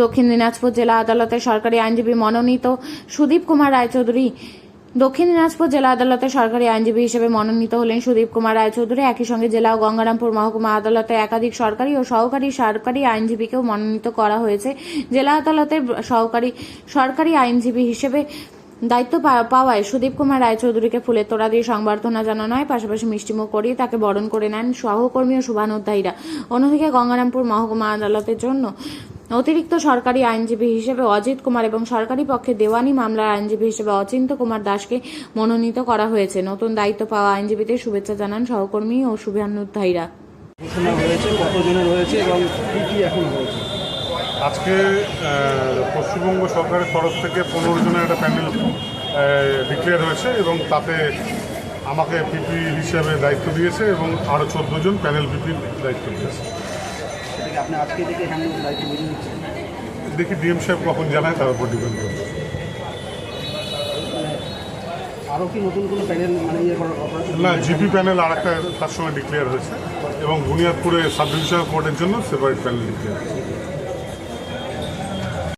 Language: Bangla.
দক্ষিণ দিনাজপুর জেলা আদালতের সরকারি আইনজীবী মনোনীত সুদীপ কুমার রায়চৌধুরী দক্ষিণ দিনাজপুর জেলা আদালতের সরকারি আইনজীবী হিসেবে মনোনীত হলেন সুদীপ কুমার রায়চৌধুরী। একই সঙ্গে জেলা ও গঙ্গারামপুর মহকুমা আদালতে একাধিক সরকারি ও সরকারি আইনজীবীকেও মনোনীত করা হয়েছে। জেলা আদালতের সরকারি আইনজীবী হিসেবে দায়িত্ব পাওয়ায় সুদীপ কুমার রায়চৌধুরীকে ফুলের তোড়া দিয়ে সংবর্ধনা জানানো হয়, পাশাপাশি মিষ্টিমুখ করিয়ে তাকে বরণ করে নেন সহকর্মী ও শুভানুধ্যায়ীরা। অন্যদিকে গঙ্গারামপুর মহকুমা আদালতের জন্য অতিরিক্ত সরকারি আইনজীবী হিসেবে অজিত কুমার এবং সরকারি পক্ষে দেওয়ানি মামলার আইনজীবী হিসেবে অচিন্ত কুমার দাসকে মনোনীত করা হয়েছে। নতুন দায়িত্ব পাওয়া আইনজীবীদের শুভেচ্ছা জানান সহকর্মী ও শুভানুধ্যায়ীরা। আজকে পশ্চিমবঙ্গ সরকারের তরফ থেকে 15 জনের একটা প্যানেল ডিক্লেয়ার হয়েছে এবং তাতে আমাকে পিপি হিসেবে দায়িত্ব দিয়েছে এবং আরও 14 জন প্যানেল পিপির দায়িত্ব দিয়েছে। দেখি ডিএম সাহেব কখন জানায় তার উপর ডিপেন্ড করবে। আরও কি নতুন কোনো প্যানেল না, জিপি প্যানেল আর একটা তার সঙ্গে ডিক্লেয়ার হয়েছে এবং বুনিয়াদপুরে সাব ডিভিশনাল কোর্টের জন্য সেপারেট প্যানেল ডিক্লেয়ার হয়েছে।